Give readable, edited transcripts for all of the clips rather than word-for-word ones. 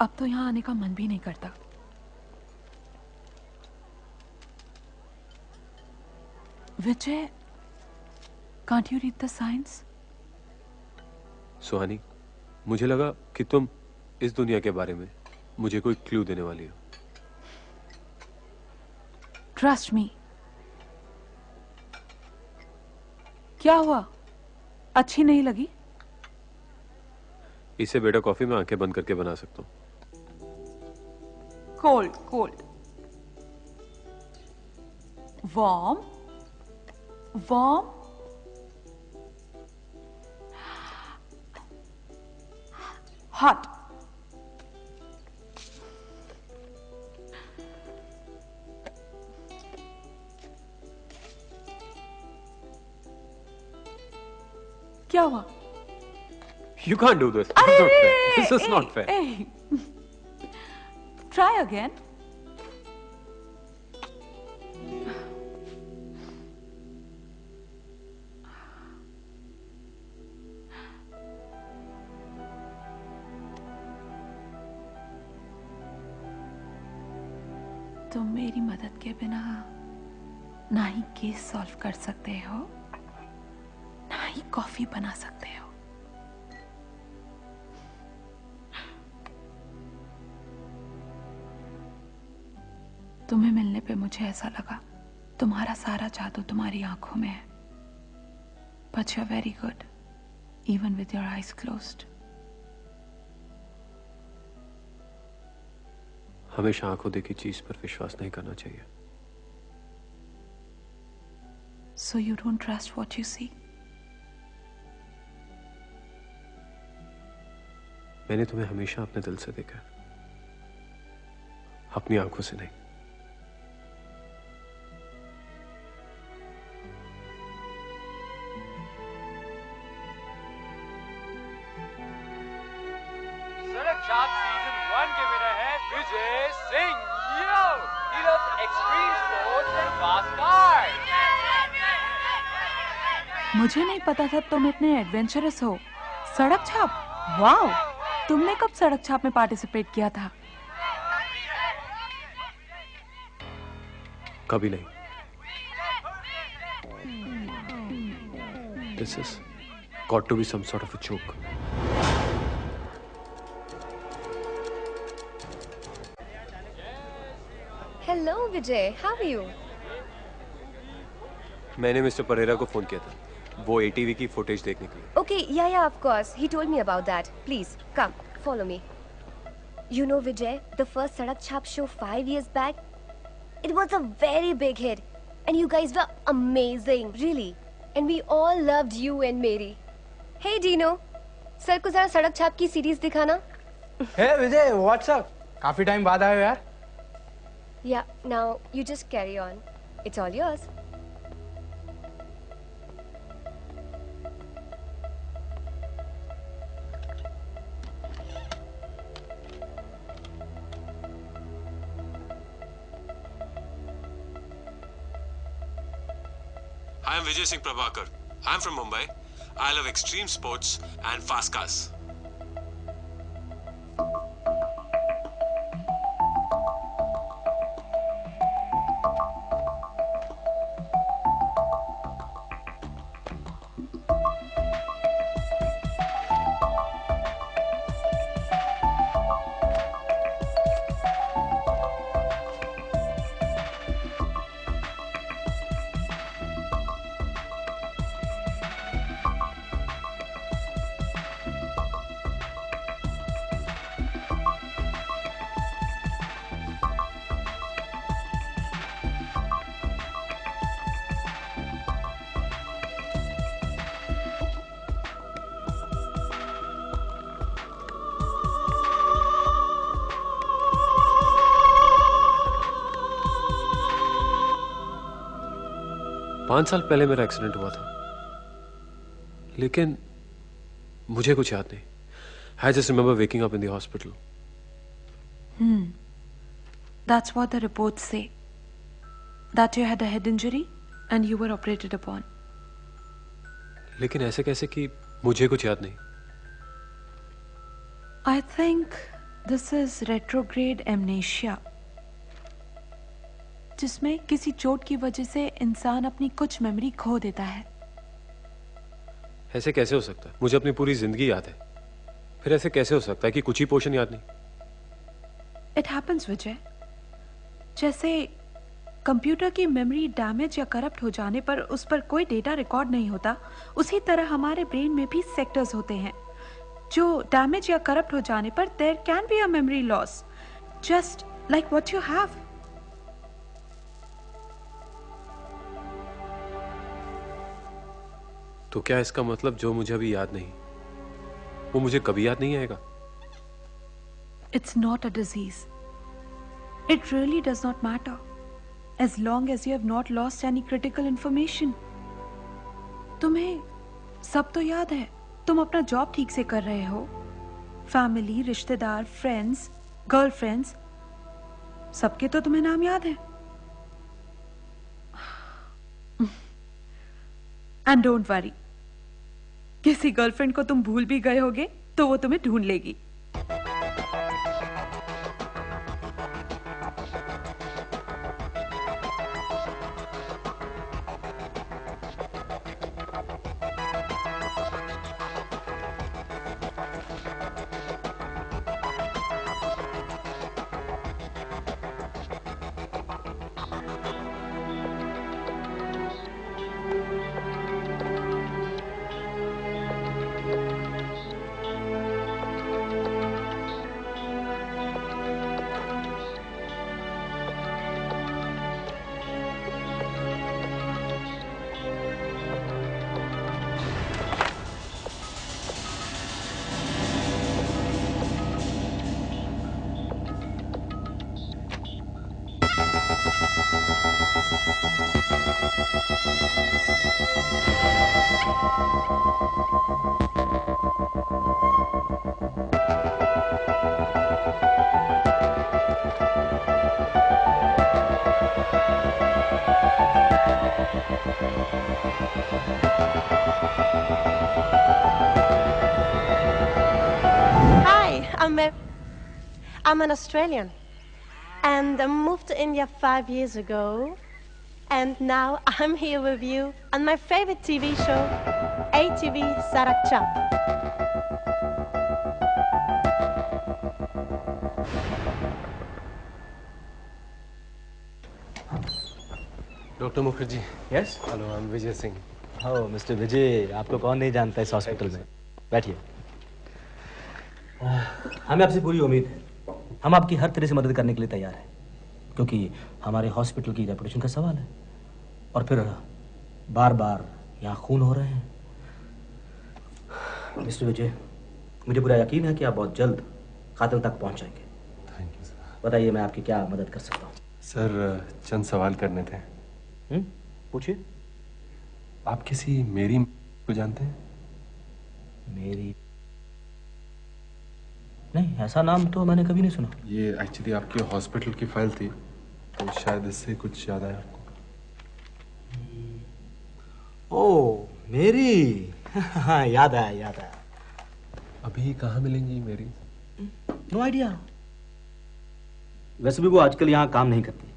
अब तो यहाँ आने का मन भी नहीं करता। विजय, can't you read the signs? सुहानी, मुझे लगा कि तुम इस दुनिया के बारे में मुझे कोई क्लू देने वाली हो। Trust me. क्या हुआ? अच्छी नहीं लगी? इससे बेटा कॉफी में आंखें बंद करके बना सकता हूँ। Cold, cold. Warm? Warm? Hot. क्या हुआ? You can't do this. This is not fair. This is not fair. Hey. Try again. तुम मेरी मदद के बिना ना ही केस सॉल्व कर सकते हो, ना ही कॉफी बना सकते हो। तुम्हें मिलने पे मुझे ऐसा लगा तुम्हारा सारा जादू तुम्हारी आंखों में है। But you're very good, even with your eyes closed. हमेशा आंखों देखी चीज पर विश्वास नहीं करना चाहिए। So you don't trust what you see? मैंने तुम्हें हमेशा अपने दिल से देखा, अपनी आंखों से नहीं। सड़क छाप सीजन 1 के विनर है Vijay Singh. Yo, he loves extreme sports and fast cars. मुझे नहीं पता था तुम इतने एडवेंचरस हो। सड़क छाप? वाओ! तुमने कब सड़क छाप में पार्टिसिपेट किया था? कभी नहीं। This has got to be some sort of a joke. Hello Vijay, how are you? मैंने मिस्टर परेरा को फोन किया था वो एटीवी की फुटेज देखने के लिए। Okay, yeah, of course. He told me about that. Please, come, follow me. You know Vijay, the first Sadak Chhap show 5 years back, it was a very big hit. And you guys were amazing, really. And we all loved you and Mary. Hey Dino, sir को जरा सड़क छाप की series दिखाना। Hey Vijay, what's up? काफी time बाद आए हो यार। Yeah, now you just carry on. It's all yours. I am Vijay Singh Prabhakar. I am from Mumbai. I love extreme sports and fast cars. पांच साल पहले मेरा एक्सीडेंट हुआ था, लेकिन मुझे कुछ याद नहीं। I just remember waking up in the hospital. That's what the reports say. That you had a head injury and you were operated upon. लेकिन ऐसे कैसे कि मुझे कुछ याद नहीं। I think this is retrograde amnesia, जिसमें किसी चोट की वजह से इंसान अपनी कुछ मेमोरी खो देता है। ऐसे कैसे हो सकता है? मुझे अपनी पूरी जिंदगी याद है, फिर ऐसे कैसे हो सकता है कि कुछ ही पोर्शन याद नहीं? इट हैपेंस विजय। जैसे कंप्यूटर की मेमोरी डैमेज या करप्ट हो जाने पर उस पर कोई डेटा रिकॉर्ड नहीं होता, उसी तरह हमारे ब्रेन में भी सेक्टर्स होते हैं जो डैमेज या करप्ट हो जाने पर there can be a memory loss, just like what you have. तो क्या इसका मतलब जो मुझे अभी याद नहीं वो मुझे कभी याद नहीं आएगा? It's not a disease. It really does not matter as long as you have not lost any critical information. तुम्हें सब तो याद है, तुम अपना जॉब ठीक से कर रहे हो, फैमिली, रिश्तेदार, फ्रेंड्स, गर्लफ्रेंड्स, सबके तो तुम्हें नाम याद है। एंड डोंट वरी, किसी गर्लफ्रेंड को तुम भूल भी गए होगे तो वो तुम्हें ढूंढ लेगी। I'm an Australian, and I moved to India 5 years ago, and now I'm here with you on my favorite TV show, ATV Sarak Chap. Doctor Mukherjee. Yes, hello, I am Vijay Singh. हो मिस्टर विजय, आपको कौन नहीं जानता इस हॉस्पिटल में। बैठिए। हमें आपसे पूरी उम्मीद है, हम आपकी हर तरह से मदद करने के लिए तैयार हैं, क्योंकि हमारे हॉस्पिटल की रेपुटेशन का सवाल है, और फिर बार बार यहाँ खून हो रहे हैं। मिस्टर विजय, मुझे पूरा यकीन है कि आप बहुत जल्द कातिल तक पहुँच जाएंगे। Thank you sir. बताइए, मैं आपकी क्या मदद कर सकता हूँ? सर, चंद सवाल करने थे। पूछिए। आप किसी मेरी को जानते हैं? मेरी? नहीं, ऐसा नाम तो मैंने कभी नहीं सुना। ये एक्चुअली आपके हॉस्पिटल की फाइल थी, तो शायद इससे कुछ याद आया आपको। ओह, मेरी। हाँ, याद आया। अभी कहाँ मिलेंगी मेरी? No idea. वैसे भी वो आजकल यहाँ काम नहीं करती।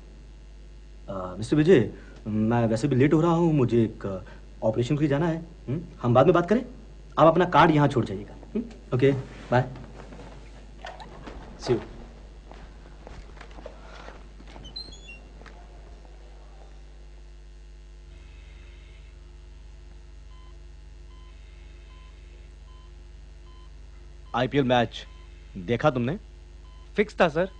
मिस्टर विजय, मैं वैसे भी लेट हो रहा हूँ, मुझे एक ऑपरेशन के लिए जाना है। हम बाद में बात करें, आप अपना कार्ड यहाँ छोड़ जाइएगा। Okay, bye. See you. IPL match देखा तुमने? फिक्स था sir.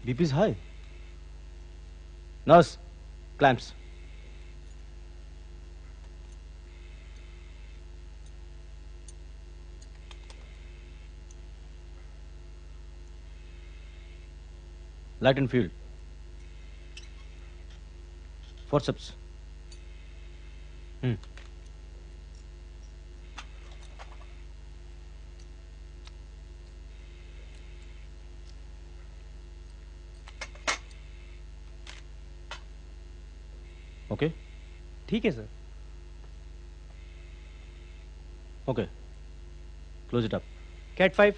BP is high. Nurse, clamps. Light and field. Forceps. Okay, ठीक है sir. Okay. Close it up. Cat 5.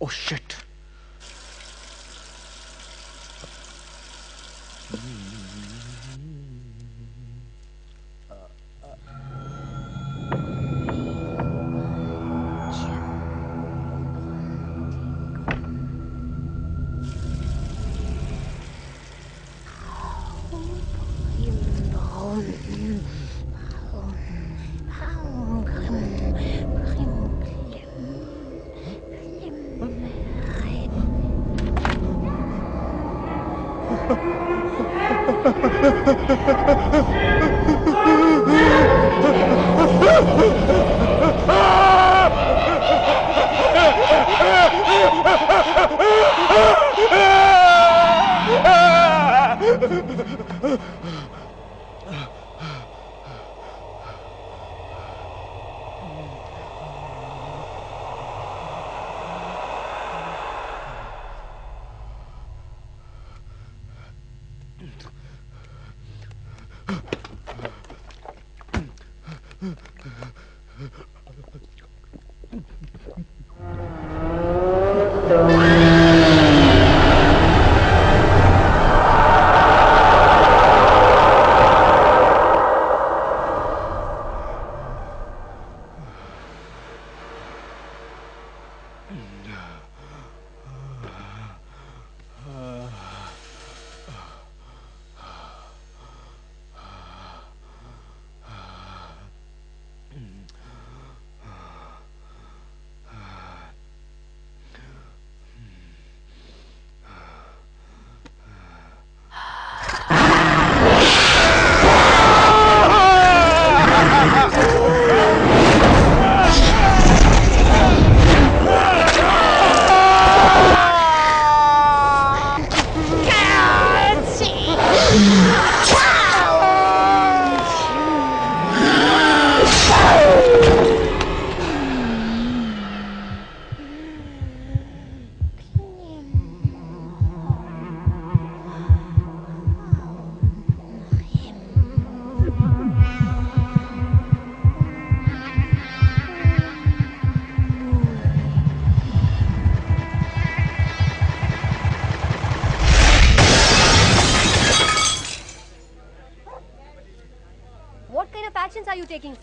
Oh shit.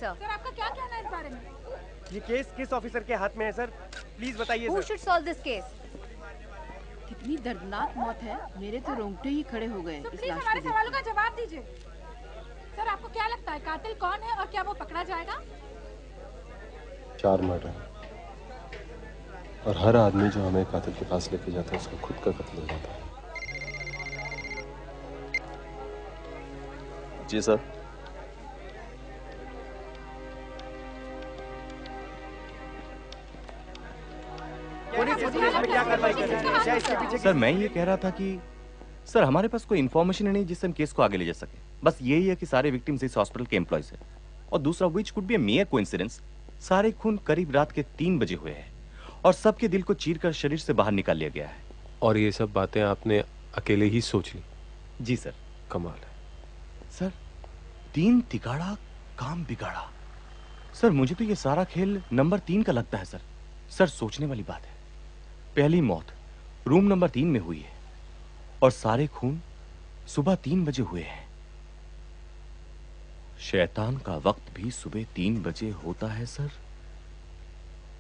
sir. Sir आपका क्या कहना है इस बारे में? ये केस किस ऑफिसर के हाथ में है सर? प्लीज बताइए Who sir. should solve this case? कितनी दर्दनाक मौत है, मेरे तो रोंगटे ही खड़े हो गए इस लाश हमारे को सवालों का जवाब दीजिए. सर आपको क्या लगता है कातिल कौन है और क्या वो पकड़ा जाएगा? 4 मर्डर और हर आदमी जो हमें कातिल के पास लेके जाता है उसका खुद का कत्ल हो जाता है. जी सर. सर मैं ये कह रहा था कि सर हमारे पास कोई इन्फॉर्मेशन नहीं जिससे हम केस को आगे ले जा सके. बस यही है कि सारे विक्टिम्स इस हॉस्पिटल के एम्प्लॉयज हैं और दूसरा which could be a mayor coincidence, सारे खून करीब रात के 3 बजे हुए हैं और सबके दिल को चीरकर शरीर से बाहर निकाल लिया गया है. और ये सब बातें आपने अकेले ही सोच ली? जी सर. कमाल है सर. 3 तिगाड़ा काम बिगाड़ा. सर मुझे तो ये सारा खेल नंबर 3 का लगता है सर. सर सोचने वाली बात है, पहली मौत रूम नंबर 3 में हुई है और सारे खून सुबह 3 बजे हुए हैं. शैतान का वक्त भी सुबह 3 बजे होता है सर.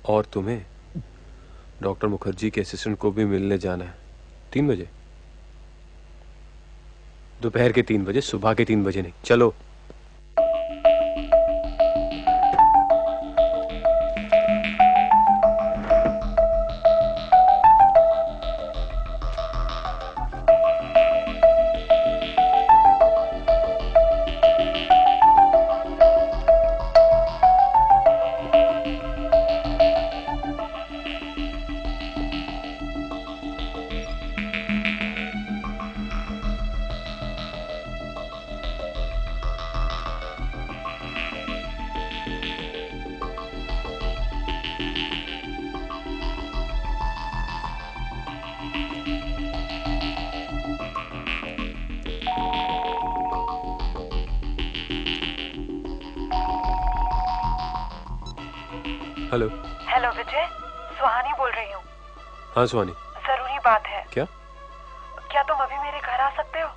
और तुम्हें डॉक्टर मुखर्जी के असिस्टेंट को भी मिलने जाना है 3 बजे. दोपहर के 3 बजे, सुबह के 3 बजे नहीं. चलो. हेलो। हेलो विजय, सुहानी बोल रही हूँ। हाँ सुहानी। जरूरी बात है। क्या? क्या तुम अभी मेरे घर आ सकते हो?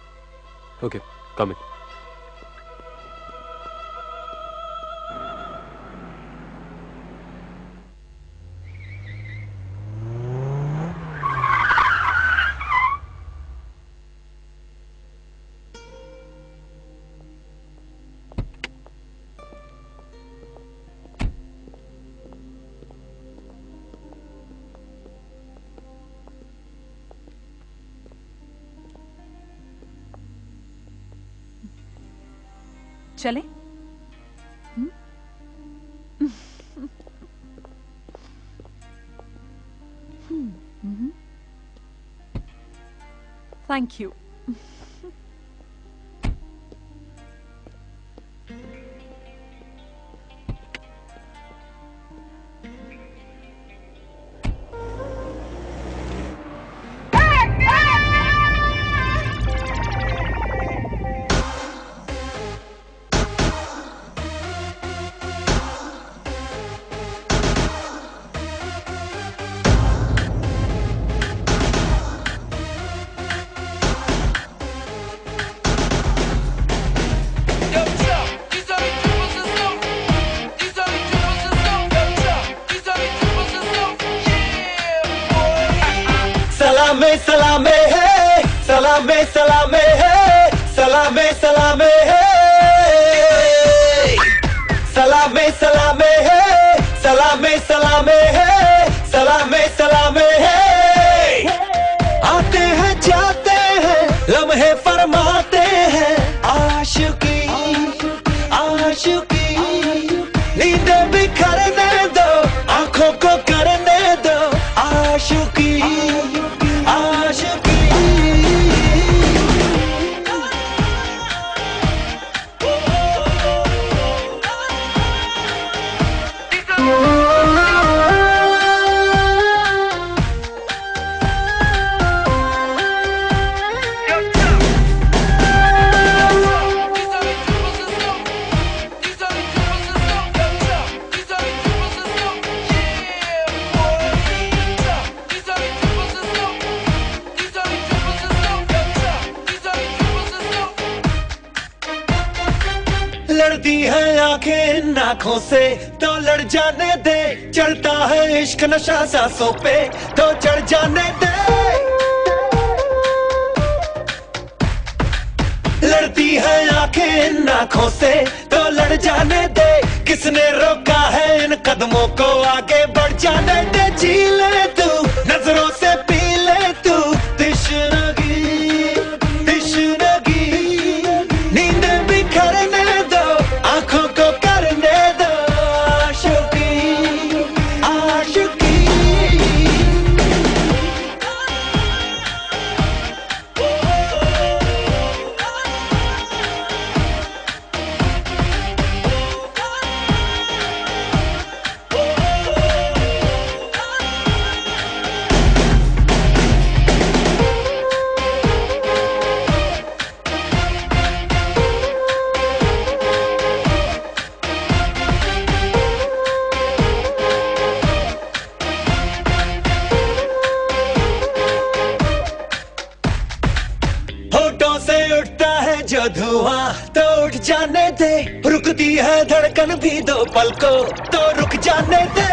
ओके, कम इन। चले? Thank you. सलामे है, सलामे सलामे है, सलामे सलामे है, सलामे सलामे है, सलामे सलामे है, सलामे सलामे है। आते हैं जाते हैं लम्हे फरमाते हैं, आशिकी आशिकी। नींदें बिखरने दो, आंखों को करने दो, आशिकी आशिकी। लड़ती है आंखें इन आंखों से तो लड़ जाने दे, चढ़ता है इश्क नशा सांसों पे तो चढ़ जाने दे। लड़ती है आंखें इन आंखों से तो लड़ जाने दे, किसने रोका है इन कदमों को आगे बढ़ जाने दे। जी ले तू नजरों से पी ले तू तिश्नगी तिश्नगी। नींद बिखरने दो, आंखों को करने दो, आशिकी आशिकी। होठों से उठता है जो धुआं तो उठ जाने दे, रुकती है धड़कन भी दो पल को तो रुक जाने दे।